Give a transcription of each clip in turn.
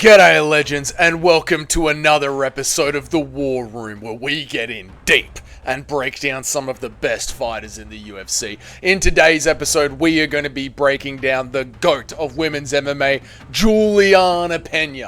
G'day legends, and welcome to another episode of The War Room, where we get in deep and break down some of the best fighters in the UFC. In today's episode, we are going to be breaking down the GOAT of women's MMA, Julianna Pea.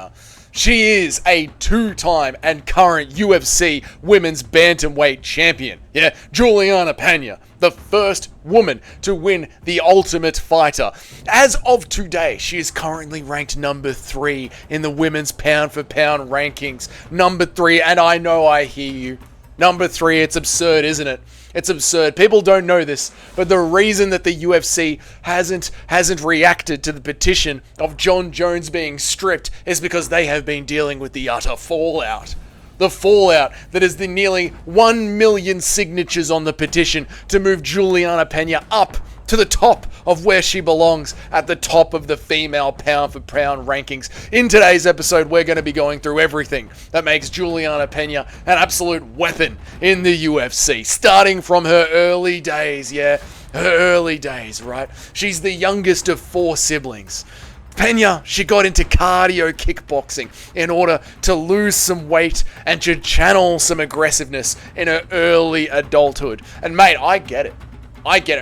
She is a two-time and current UFC women's bantamweight champion. Yeah, Julianna Pea, the first woman to win the Ultimate Fighter. As of today, she is currently ranked number 3 in the women's pound-for-pound rankings. Number 3, and I know I hear you. Number 3, it's absurd, isn't it? It's absurd. People don't know this, but the reason that the UFC hasn't reacted to the petition of Jon Jones being stripped is because they have been dealing with the utter fallout. The fallout that is the nearly 1 million signatures on the petition to move Julianna Pea up to the top of where she belongs, at the top of the female pound-for-pound rankings. In today's episode, we're going to be going through everything that makes Julianna Pea an absolute weapon in the UFC, starting from her early days, her early days, right? She's the youngest of 4 siblings. Peña, she got into cardio kickboxing in order to lose some weight and to channel some aggressiveness in her early adulthood. And mate, I get it.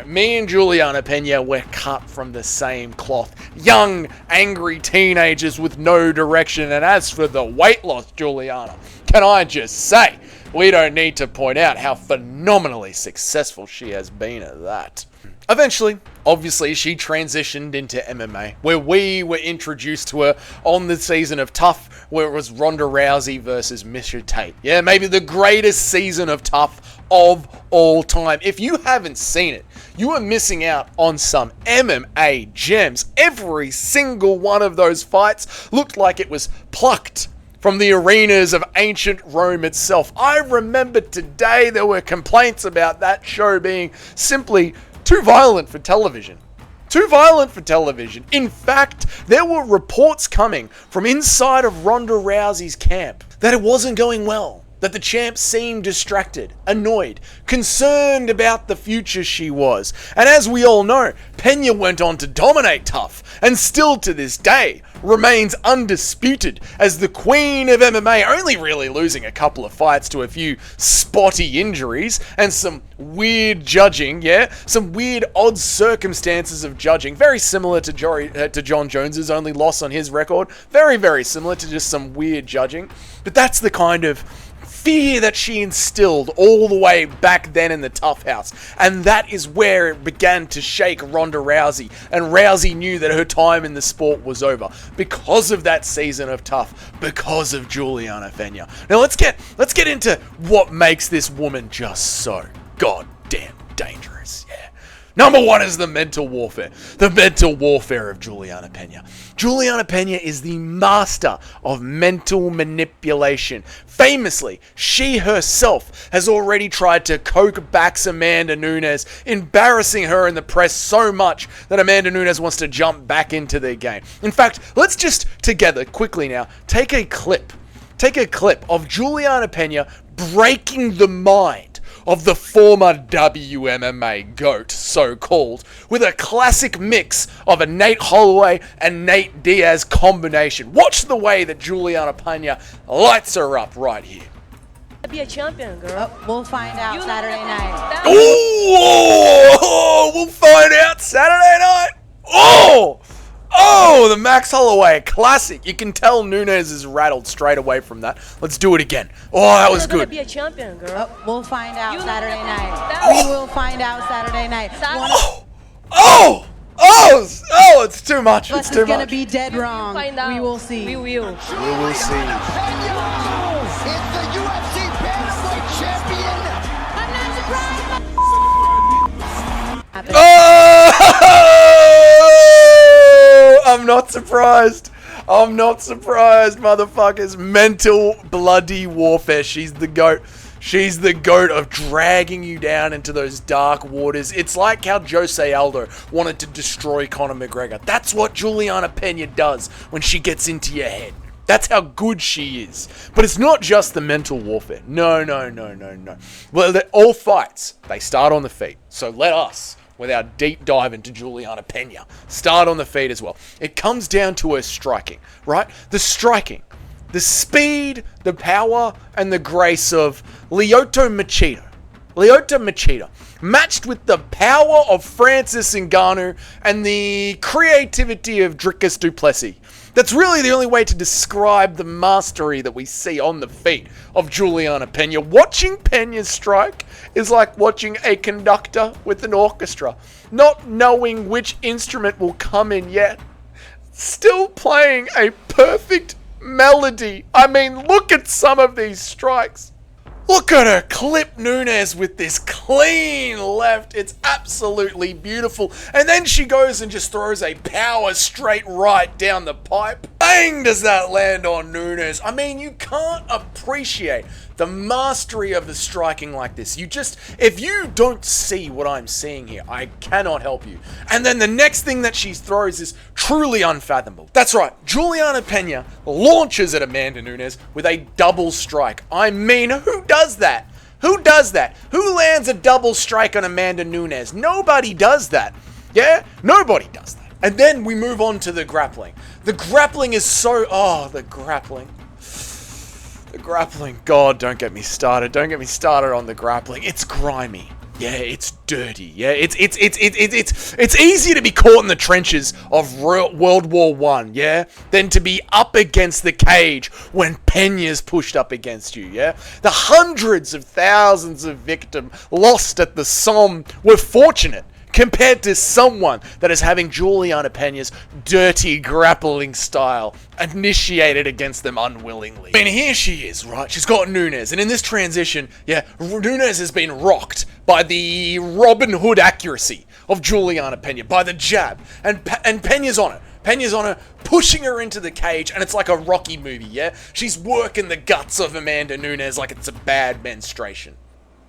Me and Julianna Pea were cut from the same cloth. Young, angry teenagers with no direction. And as for the weight loss, Julianna, can I just say, we don't need to point out how phenomenally successful she has been at that. Eventually, obviously, she transitioned into MMA, where we were introduced to her on the season of Tough, where it was Ronda Rousey versus Miesha Tate. Yeah, maybe the greatest season of Tough of all time. If you haven't seen it, you are missing out on some MMA gems. Every single one of those fights looked like it was plucked from the arenas of ancient Rome itself. I remember today there were complaints about that show being simply too violent for television. Too violent for television. In fact, there were reports coming from inside of Ronda Rousey's camp that it wasn't going well, that the champ seemed distracted, annoyed, concerned about the future she was. And as we all know, Peña went on to dominate Tough, and still to this day remains undisputed as the queen of MMA, only really losing a couple of fights to a few spotty injuries and some weird judging, some weird odd circumstances of judging, very similar to Jon Jones's only loss on his record, very, very similar to just some weird judging. But that's the kind of fear that she instilled all the way back then in the Tough House. And that is where it began to shake Ronda Rousey. And Rousey knew that her time in the sport was over because of that season of Tough, because of Julianna Pea. Now let's get into what makes this woman just so goddamn dangerous. Number 1 is the mental warfare. The mental warfare of Julianna Pea. Julianna Pea is the master of mental manipulation. Famously, she herself has already tried to coke back Amanda Nunes, embarrassing her in the press so much that Amanda Nunes wants to jump back into the game. In fact, let's just together quickly now take a clip of Julianna Pea breaking the mind of the former WMMA GOAT, so-called, with a classic mix of a Nate Holloway and Nate Diaz combination. Watch the way that Julianna Pea lights her up right here. Be a champion, girl. We'll find out Saturday night. Oh, we'll find out Saturday night. Oh, the Max Holloway classic. You can tell Nunes is rattled straight away from that. Let's do it again. Oh, that was good. Be a champion, girl. We'll find out Saturday night. We will find out Saturday night. It's too much. It's too much. Gonna be dead wrong. We will see. We will. We will see. It's the UFC Bantamweight Champion. I'm not surprised. I'm not surprised. I'm not surprised, motherfuckers. Mental bloody warfare. She's the GOAT. She's the GOAT of dragging you down into those dark waters. It's like how Jose Aldo wanted to destroy Conor McGregor. That's what Julianna Pea does when she gets into your head. That's how good she is. But it's not just the mental warfare. No. Well, all fights, they start on the feet. So let us with our deep dive into Julianna Pea. Start on the feet as well. It comes down to her striking, right? The striking. The speed, the power, and the grace of Lyoto Machida. Matched with the power of Francis Ngannou and the creativity of Dricus du Plessis. That's really the only way to describe the mastery that we see on the feet of Julianna Pea. Watching Peña strike is like watching a conductor with an orchestra, not knowing which instrument will come in yet. Still playing a perfect melody. I mean, look at some of these strikes. Look at her clip Nunes with this clean left. It's absolutely beautiful. And then she goes and just throws a power straight right down the pipe. Bang does that land on Nunes. I mean, you can't appreciate the mastery of the striking like this. If you don't see what I'm seeing here, I cannot help you. And then the next thing that she throws is truly unfathomable. That's right, Julianna Pea launches at Amanda Nunes with a double strike. I mean, who does that? Who does that? Who lands a double strike on Amanda Nunes? Nobody does that. Yeah? Nobody does that. And then we move on to the grappling. The grappling is so... Oh, the grappling. The grappling. God, don't get me started. Don't get me started on the grappling. It's grimy. Yeah, it's dirty. Yeah, it's easier to be caught in the trenches of World War I, yeah, than to be up against the cage when Peña's pushed up against you, yeah? The hundreds of thousands of victims lost at the Somme were fortunate compared to someone that is having Julianna Peña's dirty grappling style initiated against them unwillingly. I mean, here she is, right? She's got Nunes, and in this transition, yeah, Nunes has been rocked by the Robin Hood accuracy of Julianna Pea, by the jab, and Peña's on it. Peña's on her, pushing her into the cage, and it's like a Rocky movie, yeah? She's working the guts of Amanda Nunes like it's a bad menstruation.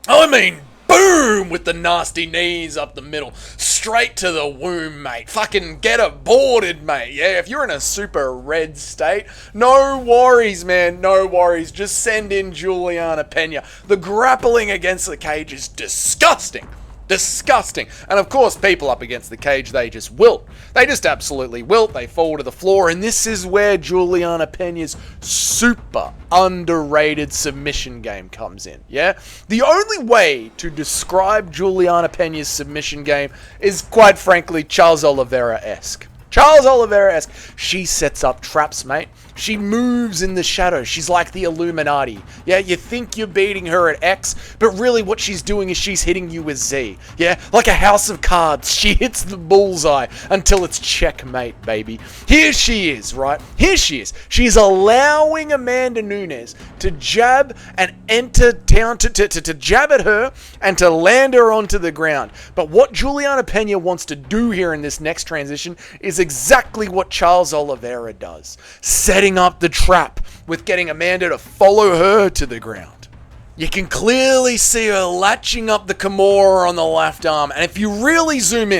I mean, boom, with the nasty knees up the middle, straight to the womb, mate. Fucking get aborted, mate. Yeah, if you're in a super red state, no worries, man, no worries. Just send in Julianna Pea. The grappling against the cage is disgusting. Disgusting. And of course, people up against the cage, they just wilt. They just absolutely wilt. They fall to the floor. And this is where Julianna Peña's super underrated submission game comes in. Yeah? The only way to describe Julianna Peña's submission game is, quite frankly, Charles Oliveira-esque. Charles Oliveira-esque. She sets up traps, mate. She moves in the shadows. She's like the Illuminati. Yeah, you think you're beating her at X, but really what she's doing is she's hitting you with Z. Yeah, like a house of cards. She hits the bullseye until it's checkmate, baby. Here she is, right? Here she is. She's allowing Amanda Nunes to jab and enter down to jab at her and to land her onto the ground. But what Julianna Pea wants to do here in this next transition is exactly what Charles Oliveira does. Setting up the trap with getting Amanda to follow her to the ground. You can clearly see her latching up the Kimura on the left arm, and if you really zoom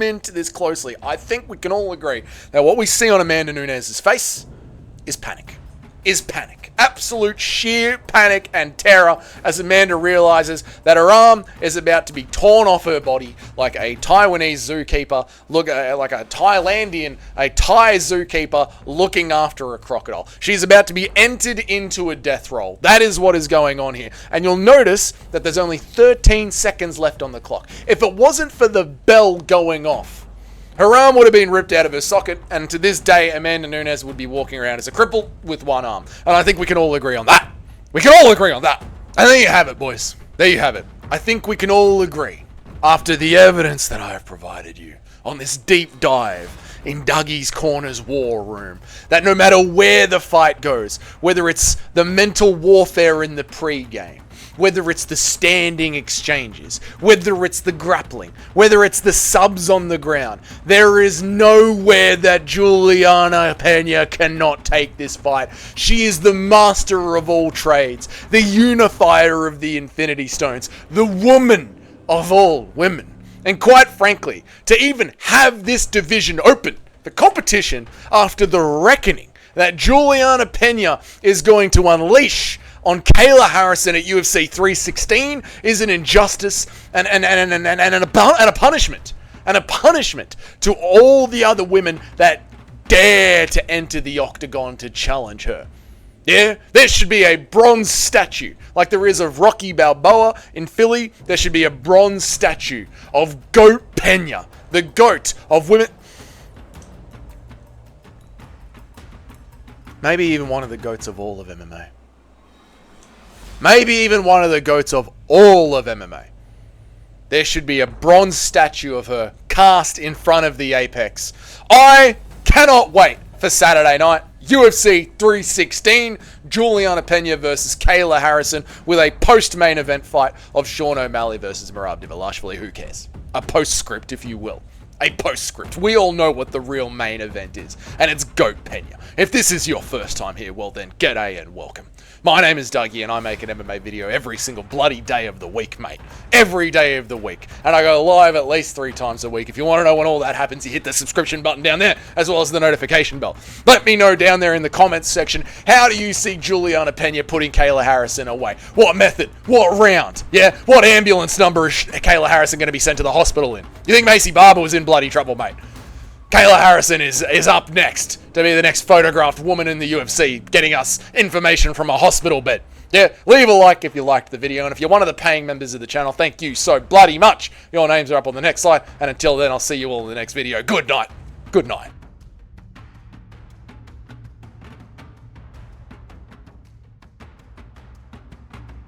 into this closely, I think we can all agree that what we see on Amanda Nunes' face is panic. Absolute sheer panic and terror as Amanda realizes that her arm is about to be torn off her body like a Taiwanese zookeeper, like a Thai zookeeper looking after a crocodile. She's about to be entered into a death roll. That is what is going on here. And you'll notice that there's only 13 seconds left on the clock. If it wasn't for the bell going off, her arm would have been ripped out of her socket, and to this day, Amanda Nunes would be walking around as a cripple with one arm. And I think we can all agree on that. We can all agree on that. And there you have it, boys. There you have it. I think we can all agree, after the evidence that I have provided you on this deep dive in Dougie's Corner's War Room, that no matter where the fight goes, whether it's the mental warfare in the pre-game, whether it's the standing exchanges, whether it's the grappling, whether it's the subs on the ground, there is nowhere that Julianna Pea cannot take this fight. She is the master of all trades, the unifier of the Infinity Stones, the woman of all women. And quite frankly, to even have this division open, the competition, after the reckoning that Julianna Pea is going to unleash on Kayla Harrison at UFC 316 is an injustice and a punishment. And a punishment to all the other women that dare to enter the octagon to challenge her. Yeah, there should be a bronze statue, like there is of Rocky Balboa in Philly. There should be a bronze statue of Goat Peña, the goat of women. Maybe even one of the goats of all of MMA. Maybe even one of the goats of all of MMA. There should be a bronze statue of her cast in front of the apex. I cannot wait for Saturday night. UFC 316, Julianna Pea versus Kayla Harrison with a post-main event fight of Sean O'Malley versus Merab Dvalishvili. Who cares? A postscript, if you will. A postscript. We all know what the real main event is, and it's Goat Peña. If this is your first time here, well then, g'day and welcome. My name is Dougie, and I make an MMA video every single bloody day of the week, mate. Every day of the week. And I go live at least 3 times a week. If you want to know when all that happens, you hit the subscription button down there, as well as the notification bell. Let me know down there in the comments section, how do you see Julianna Pea putting Kayla Harrison away? What method? What round? Yeah? What ambulance number is Kayla Harrison going to be sent to the hospital in? You think Macy Barber was in bloody trouble, mate? Kayla Harrison is up next to be the next photographed woman in the UFC, getting us information from a hospital bed. Yeah, leave a like if you liked the video, and if you're one of the paying members of the channel, thank you so bloody much. Your names are up on the next slide, and until then, I'll see you all in the next video. Good night. Good night.